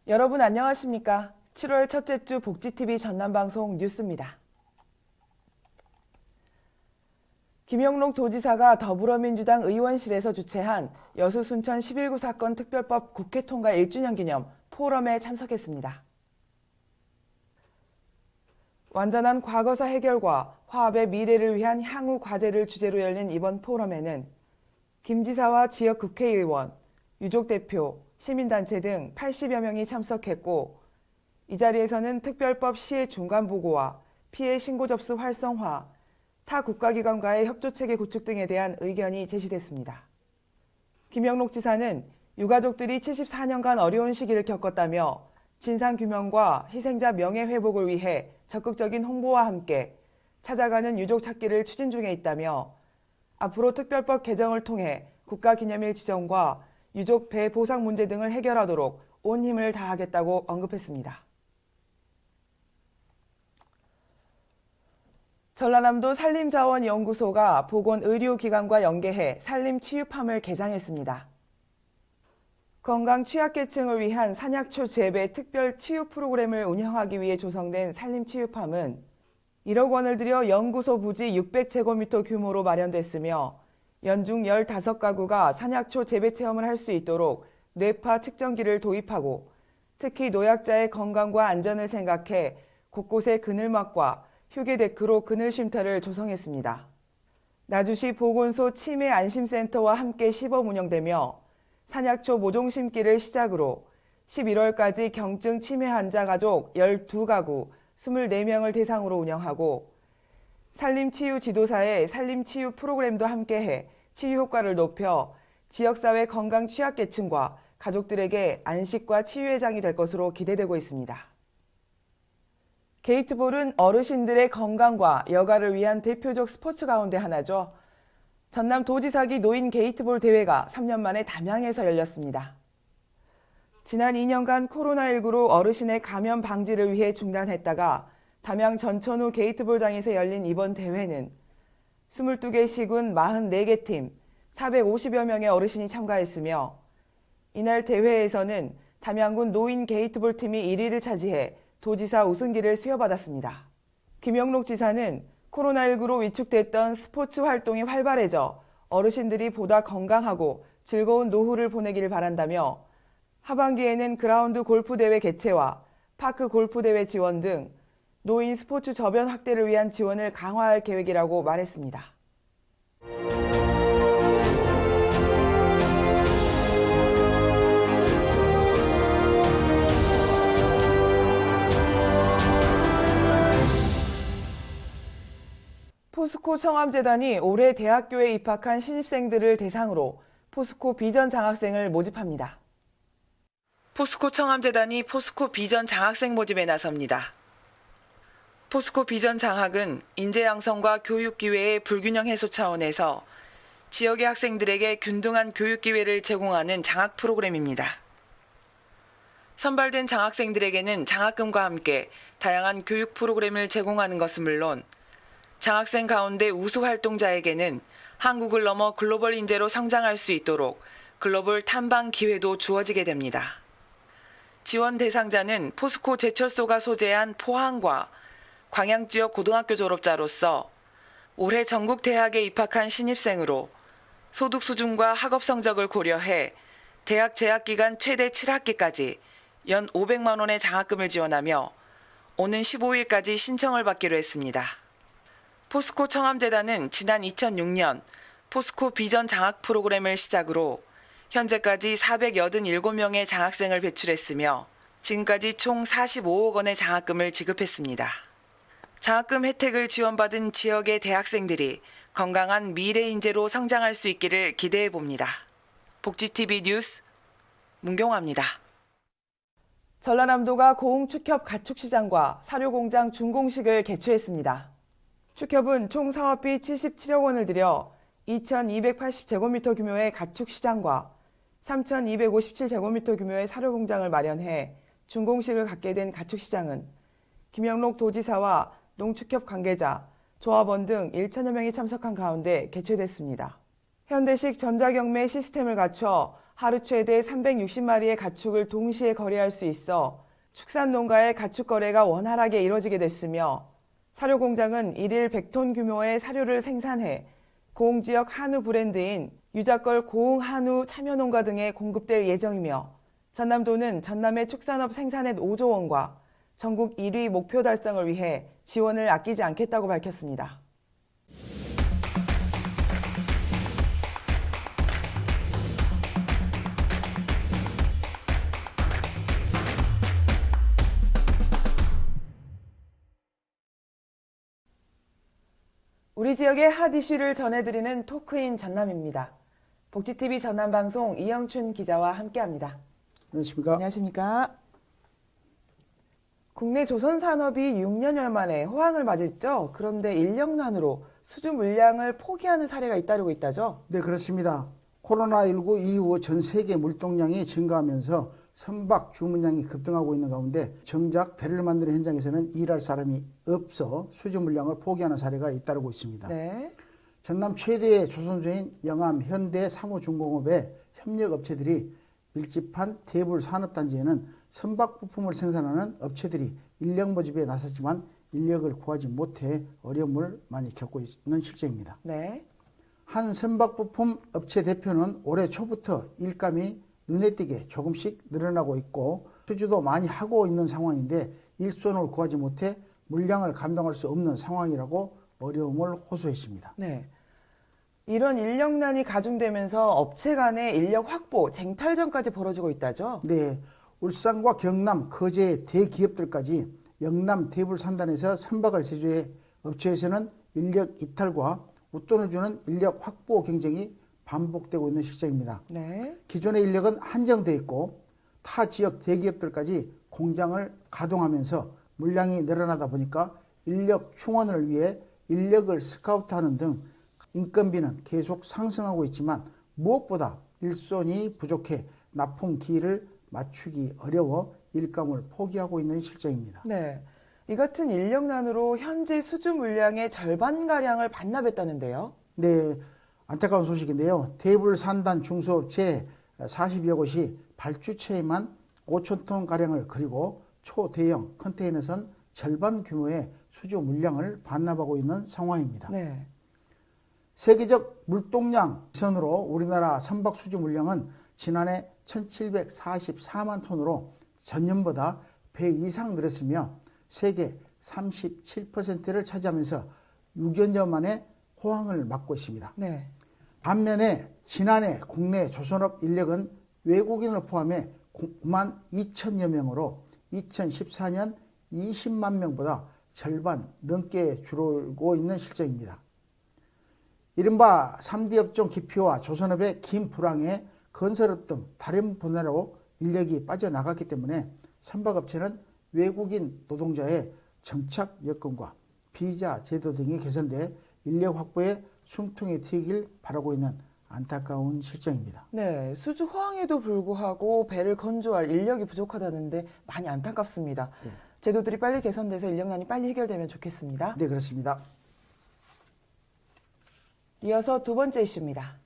여러분 안녕하십니까? 7월 첫째 주 복지TV 전남방송 뉴스입니다. 김영록 도지사가 더불어민주당 의원실에서 주최한 여수 순천 11구 사건 특별법 국회 통과 1주년 기념 포럼에 참석했습니다. 완전한 과거사 해결과 화합의 미래를 위한 향후 과제를 주제로 열린 이번 포럼에는 김 지사와 지역 국회의원, 유족 대표, 시민단체 등 80여 명이 참석했고, 이 자리에서는 특별법 시의 중간 보고와 피해 신고 접수 활성화, 타 국가기관과의 협조체계 구축 등에 대한 의견이 제시됐습니다. 김영록 지사는 유가족들이 74년간 어려운 시기를 겪었다며 진상규명과 희생자 명예회복을 위해 적극적인 홍보와 함께 찾아가는 유족 찾기를 추진 중에 있다며 앞으로 특별법 개정을 통해 국가기념일 지정과 유족 배보상 문제 등을 해결하도록 온 힘을 다하겠다고 언급했습니다. 전라남도 산림자원연구소가 보건의료기관과 연계해 산림치유팜을 개장했습니다. 건강 취약계층을 위한 산약초 재배 특별 치유 프로그램을 운영하기 위해 조성된 산림치유팜은 1억 원을 들여 연구소 부지 600제곱미터 규모로 마련됐으며 연중 15가구가 산약초 재배 체험을 할 수 있도록 뇌파 측정기를 도입하고 특히 노약자의 건강과 안전을 생각해 곳곳에 그늘막과 휴게데크로 그늘 쉼터를 조성했습니다. 나주시 보건소 치매 안심센터와 함께 시범 운영되며 산약초 모종 심기를 시작으로 11월까지 경증 치매 환자 가족 12가구 24명을 대상으로 운영하고 산림치유 지도사의 산림치유 프로그램도 함께해 치유 효과를 높여 지역사회 건강 취약계층과 가족들에게 안식과 치유의 장이 될 것으로 기대되고 있습니다. 게이트볼은 어르신들의 건강과 여가를 위한 대표적 스포츠 가운데 하나죠. 전남도지사기 노인 게이트볼 대회가 3년 만에 담양에서 열렸습니다. 지난 2년간 코로나19로 어르신의 감염 방지를 위해 중단했다가 담양 전천후 게이트볼장에서 열린 이번 대회는 22개 시군 44개 팀 450여 명의 어르신이 참가했으며 이날 대회에서는 담양군 노인 게이트볼 팀이 1위를 차지해 도지사 우승기를 수여받았습니다. 김영록 지사는 코로나19로 위축됐던 스포츠 활동이 활발해져 어르신들이 보다 건강하고 즐거운 노후를 보내기를 바란다며 하반기에는 그라운드 골프대회 개최와 파크 골프대회 지원 등 노인 스포츠 저변 확대를 위한 지원을 강화할 계획이라고 말했습니다. 포스코 청암재단이 올해 대학교에 입학한 신입생들을 대상으로 포스코 비전 장학생을 모집합니다. 포스코 청암재단이 포스코 비전 장학생 모집에 나섭니다. 포스코 비전 장학은 인재 양성과 교육 기회의 불균형 해소 차원에서 지역의 학생들에게 균등한 교육 기회를 제공하는 장학 프로그램입니다. 선발된 장학생들에게는 장학금과 함께 다양한 교육 프로그램을 제공하는 것은 물론 장학생 가운데 우수 활동자에게는 한국을 넘어 글로벌 인재로 성장할 수 있도록 글로벌 탐방 기회도 주어지게 됩니다. 지원 대상자는 포스코 제철소가 소재한 포항과 광양 지역 고등학교 졸업자로서 올해 전국 대학에 입학한 신입생으로 소득 수준과 학업 성적을 고려해 대학 재학 기간 최대 7학기까지 연 500만 원의 장학금을 지원하며 오는 15일까지 신청을 받기로 했습니다. 포스코 청암재단은 지난 2006년 포스코 비전 장학 프로그램을 시작으로 현재까지 487명의 장학생을 배출했으며 지금까지 총 45억 원의 장학금을 지급했습니다. 장학금 혜택을 지원받은 지역의 대학생들이 건강한 미래 인재로 성장할 수 있기를 기대해 봅니다. 복지TV 뉴스 문경화입니다. 전라남도가 고흥축협 가축시장과 사료공장 준공식을 개최했습니다. 축협은 총 사업비 77억 원을 들여 2,280제곱미터 규모의 가축시장과 3,257제곱미터 규모의 사료공장을 마련해 준공식을 갖게 된 가축시장은 김영록 도지사와 농축협 관계자, 조합원 등 1천여 명이 참석한 가운데 개최됐습니다. 현대식 전자경매 시스템을 갖춰 하루 최대 360마리의 가축을 동시에 거래할 수 있어 축산농가의 가축 거래가 원활하게 이뤄지게 됐으며 사료공장은 일일 100톤 규모의 사료를 생산해 고흥지역 한우 브랜드인 유자걸 고흥한우 참여농가 등에 공급될 예정이며 전남도는 전남의 축산업 생산액 5조 원과 전국 1위 목표 달성을 위해 지원을 아끼지 않겠다고 밝혔습니다. 우리 지역의 핫 이슈를 전해드리는 토크인 전남입니다. 복지TV 전남방송 이영춘 기자와 함께합니다. 안녕하십니까? 안녕하십니까? 국내 조선산업이 6년여 만에 호황을 맞았죠. 그런데 인력난으로 수주 물량을 포기하는 사례가 잇따르고 있다죠? 네, 그렇습니다. 코로나19 이후 전 세계 물동량이 증가하면서 선박 주문량이 급등하고 있는 가운데 정작 배를 만드는 현장에서는 일할 사람이 없어 수주 물량을 포기하는 사례가 잇따르고 있습니다. 네. 전남 최대의 조선소인 영암 현대 사무중공업의 협력업체들이 밀집한 대불 산업단지에는 선박 부품을 생산하는 업체들이 인력 모집에 나섰지만 인력을 구하지 못해 어려움을 많이 겪고 있는 실정입니다. 네. 한 선박 부품 업체 대표는 올해 초부터 일감이 눈에 띄게 조금씩 늘어나고 있고 수주도 많이 하고 있는 상황인데 일손을 구하지 못해 물량을 감당할 수 없는 상황이라고 어려움을 호소했습니다. 네. 이런 인력난이 가중되면서 업체 간의 인력 확보, 쟁탈전까지 벌어지고 있다죠? 네, 울산과 경남, 거제 대기업들까지 영남 대불산단에서 선박을 제조해 업체에서는 인력 이탈과 웃돈을 주는 인력 확보 경쟁이 반복되고 있는 실정입니다. 네. 기존의 인력은 한정돼 있고 타 지역 대기업들까지 공장을 가동하면서 물량이 늘어나다 보니까 인력 충원을 위해 인력을 스카우트하는 등 인건비는 계속 상승하고 있지만 무엇보다 일손이 부족해 납품 기일을 맞추기 어려워 일감을 포기하고 있는 실정입니다. 네. 이 같은 인력난으로 현재 수주 물량의 절반가량을 반납했다는데요? 네, 안타까운 소식인데요. 대불산단 중소업체 40여 곳이 발주처에만 5,000톤 가량을 그리고 초대형 컨테이너선 절반 규모의 수주 물량을 반납하고 있는 상황입니다. 네. 세계적 물동량 기선으로 우리나라 선박 수주 물량은 지난해 1,744만 톤으로 전년보다 배 이상 늘었으며 세계 37%를 차지하면서 6여년 만에 호황을 맞고 있습니다. 네. 반면에 지난해 국내 조선업 인력은 외국인을 포함해 9만 2천여 명으로 2014년 20만 명보다 절반 넘게 줄고 있는 실정입니다. 이른바 3D 업종 기피와 조선업의 긴 불황에 건설업 등 다른 분야로 인력이 빠져나갔기 때문에 선박업체는 외국인 노동자의 정착 여건과 비자 제도 등이 개선돼 인력 확보에 숨통이 트이길 바라고 있는 안타까운 실정입니다. 네, 수주 호황에도 불구하고 배를 건조할 인력이 부족하다는데 많이 안타깝습니다. 네. 제도들이 빨리 개선돼서 인력난이 빨리 해결되면 좋겠습니다. 네, 그렇습니다. 이어서 두 번째 이슈입니다.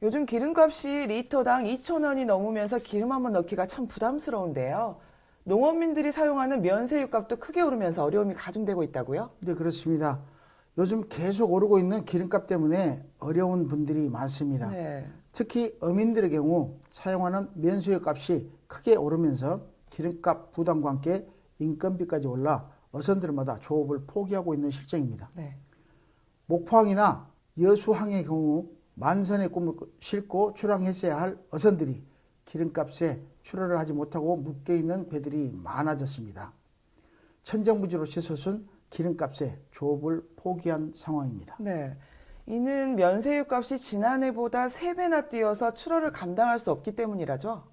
요즘 기름값이 리터당 2,000원이 넘으면서 기름 한번 넣기가 참 부담스러운데요. 농업민들이 사용하는 면세유값도 크게 오르면서 어려움이 가중되고 있다고요? 네, 그렇습니다. 요즘 계속 오르고 있는 기름값 때문에 어려운 분들이 많습니다. 네. 특히 어민들의 경우 사용하는 면세유 값이 크게 오르면서 기름값 부담과 함께 인건비까지 올라 어선들마다 조업을 포기하고 있는 실정입니다. 네. 목포항이나 여수항의 경우 만선의 꿈을 싣고 출항했어야 할 어선들이 기름값에 출하를 하지 못하고 묶여있는 배들이 많아졌습니다. 천정부지로 치솟은 기름값에 조업을 포기한 상황입니다. 네. 이는 면세유 값이 지난해보다 3배나 뛰어서 출하를 감당할 수 없기 때문이라죠?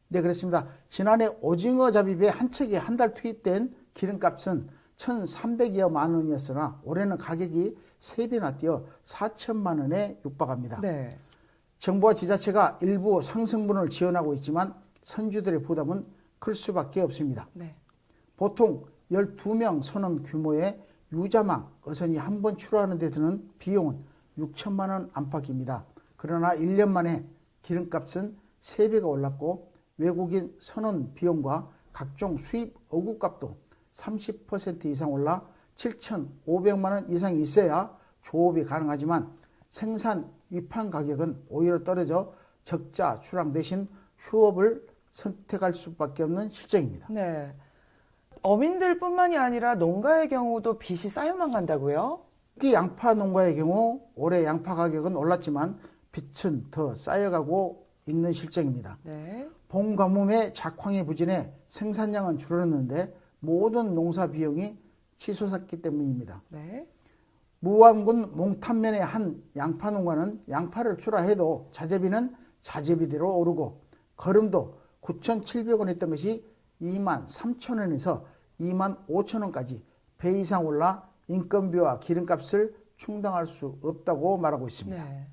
네, 그렇습니다. 지난해 오징어 잡이배 한 척에 한 달 투입된 기름값은 1,300여만 원이었으나 올해는 가격이 3배나 뛰어 4천만 원에 육박합니다. 네. 정부와 지자체가 일부 상승분을 지원하고 있지만 선주들의 부담은 클 수밖에 없습니다. 네. 보통 12명 선원 규모의 유자망 어선이 한 번 출하하는 데 드는 비용은 6천만 원 안팎입니다. 그러나 1년 만에 기름값은 3배가 올랐고 외국인 선원 비용과 각종 수입 어구값도 30% 이상 올라 7,500만 원 이상이 있어야 조업이 가능하지만 생산 위판 가격은 오히려 떨어져 적자 출항 대신 휴업을 선택할 수밖에 없는 실정입니다. 네. 어민들뿐만이 아니라 농가의 경우도 빚이 쌓여만 간다고요? 특히 양파 농가의 경우 올해 양파 가격은 올랐지만 빚은 더 쌓여가고 있는 실정입니다. 네. 봄 가뭄에 작황이 부진해 생산량은 줄어들었는데 모든 농사 비용이 치솟았기 때문입니다. 네. 무안군 몽탄면의 한 양파 농가는 양파를 출하해도 자재비는 자재비대로 오르고 거름도 9,700원 했던 것이 23,000원에서 25,000원까지 배 이상 올라 인건비와 기름값을 충당할 수 없다고 말하고 있습니다. 네.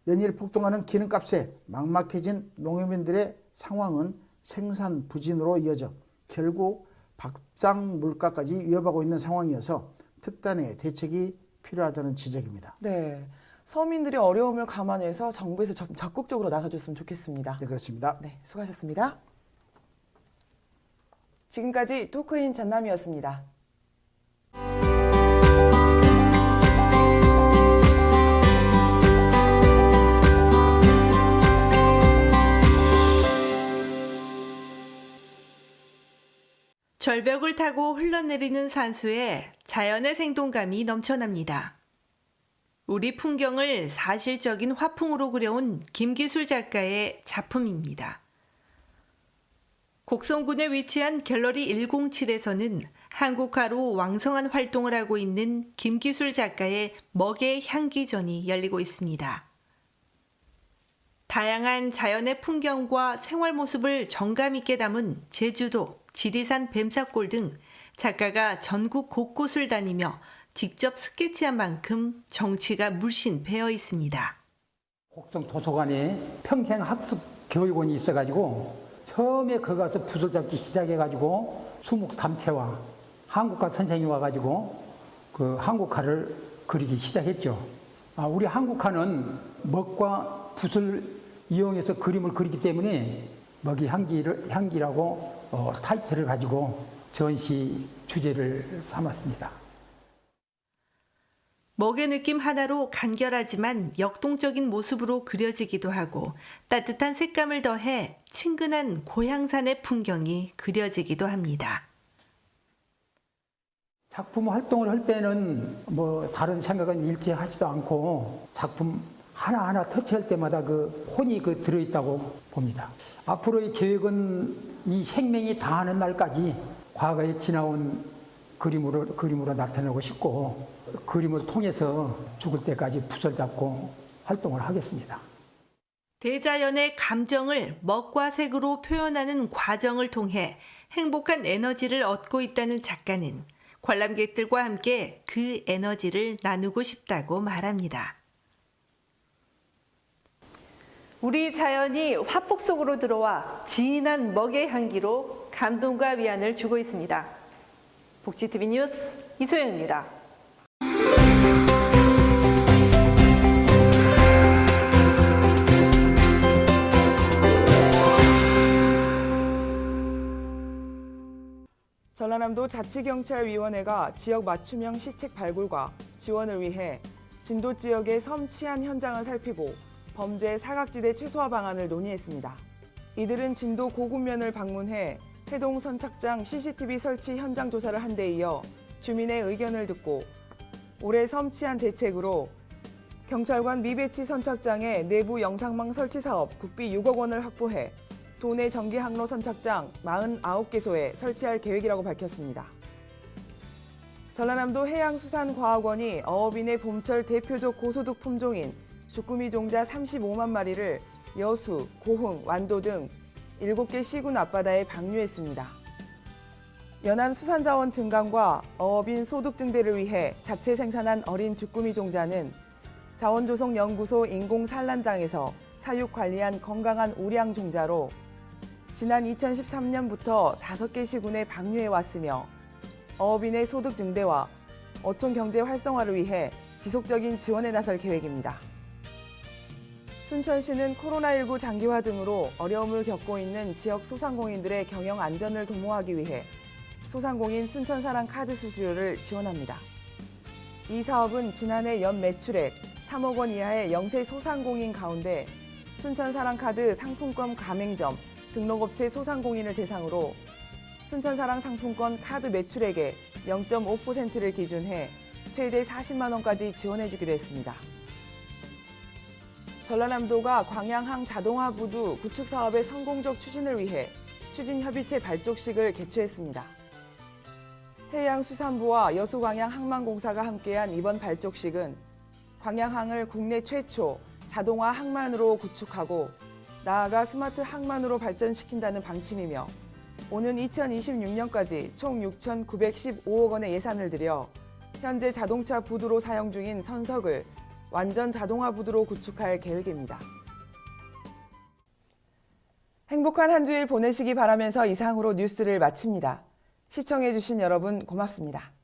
연일 폭등하는 기름값에 막막해진 농협인들의 상황은 생산 부진으로 이어져 결국 밥상 물가까지 위협하고 있는 상황이어서 특단의 대책이 필요하다는 지적입니다. 네. 서민들이 어려움을 감안해서 정부에서 적극적으로 나서줬으면 좋겠습니다. 네, 그렇습니다. 네, 수고하셨습니다. 지금까지 토크인 전남이었습니다. 절벽을 타고 흘러내리는 산수에 자연의 생동감이 넘쳐납니다. 우리 풍경을 사실적인 화풍으로 그려온 김기술 작가의 작품입니다. 곡성군에 위치한 갤러리 107에서는 한국화로 왕성한 활동을 하고 있는 김기술 작가의 먹의 향기전이 열리고 있습니다. 다양한 자연의 풍경과 생활 모습을 정감 있게 담은 제주도, 지리산 뱀사골 등 작가가 전국 곳곳을 다니며 직접 스케치한 만큼 정취가 물씬 배어 있습니다. 곡성 도서관에 평생 학습 교육원이 있어가지고 처음에 거기 가서 붓을 잡기 시작해가지고 수묵 담채와 한국화 선생이 와가지고 그 한국화를 그리기 시작했죠. 우리 한국화는 먹과 붓을 이용해서 그림을 그리기 때문에 먹이 향기라고 타이틀을 가지고 전시 주제를 삼았습니다. 먹의 느낌 하나로 간결하지만 역동적인 모습으로 그려지기도 하고 따뜻한 색감을 더해 친근한 고향산의 풍경이 그려지기도 합니다. 작품 활동을 할 때는 뭐 다른 생각은 일제하지도 않고 작품 하나하나 터치할 때마다 그 혼이 들어있다고 봅니다. 앞으로의 계획은 이 생명이 다하는 날까지 과거에 지나온 그림으로 나타내고 싶고 그림을 통해서 죽을 때까지 붓을 잡고 활동을 하겠습니다. 대자연의 감정을 먹과 색으로 표현하는 과정을 통해 행복한 에너지를 얻고 있다는 작가는 관람객들과 함께 그 에너지를 나누고 싶다고 말합니다. 우리 자연이 화폭 속으로 들어와 진한 먹의 향기로 감동과 위안을 주고 있습니다. 복지TV 뉴스 이소영입니다. 전라남도 자치경찰위원회가 지역 맞춤형 시책 발굴과 지원을 위해 진도 지역의 섬 치안 현장을 살피고 범죄 사각지대 최소화 방안을 논의했습니다. 이들은 진도 고군면을 방문해 해동 선착장 CCTV 설치 현장 조사를 한 데 이어 주민의 의견을 듣고 올해 섬 치안 대책으로 경찰관 미배치 선착장의 내부 영상망 설치 사업 국비 6억 원을 확보해 도내 전기 항로 선착장 49개소에 설치할 계획이라고 밝혔습니다. 전라남도 해양수산과학원이 어업인의 봄철 대표적 고소득 품종인 주꾸미 종자 35만 마리를 여수, 고흥, 완도 등 7개 시군 앞바다에 방류했습니다. 연안 수산자원 증강과 어업인 소득 증대를 위해 자체 생산한 어린 주꾸미 종자는 자원조성연구소 인공산란장에서 사육 관리한 건강한 우량 종자로 지난 2013년부터 5개 시군에 방류해왔으며 어업인의 소득 증대와 어촌 경제 활성화를 위해 지속적인 지원에 나설 계획입니다. 순천시는 코로나19 장기화 등으로 어려움을 겪고 있는 지역 소상공인들의 경영 안전을 도모하기 위해 소상공인 순천사랑 카드 수수료를 지원합니다. 이 사업은 지난해 연 매출액 3억 원 이하의 영세 소상공인 가운데 순천사랑 카드 상품권 가맹점, 등록업체 소상공인을 대상으로 순천사랑 상품권 카드 매출액의 0.5%를 기준해 최대 40만 원까지 지원해주기로 했습니다. 전라남도가 광양항 자동화 부두 구축 사업의 성공적 추진을 위해 추진협의체 발족식을 개최했습니다. 해양수산부와 여수광양항만공사가 함께한 이번 발족식은 광양항을 국내 최초 자동화 항만으로 구축하고 나아가 스마트 항만으로 발전시킨다는 방침이며 오는 2026년까지 총 6,915억 원의 예산을 들여 현재 자동차 부두로 사용 중인 선석을 완전 자동화 부두로 구축할 계획입니다. 행복한 한 주일 보내시기 바라면서 이상으로 뉴스를 마칩니다. 시청해주신 여러분 고맙습니다.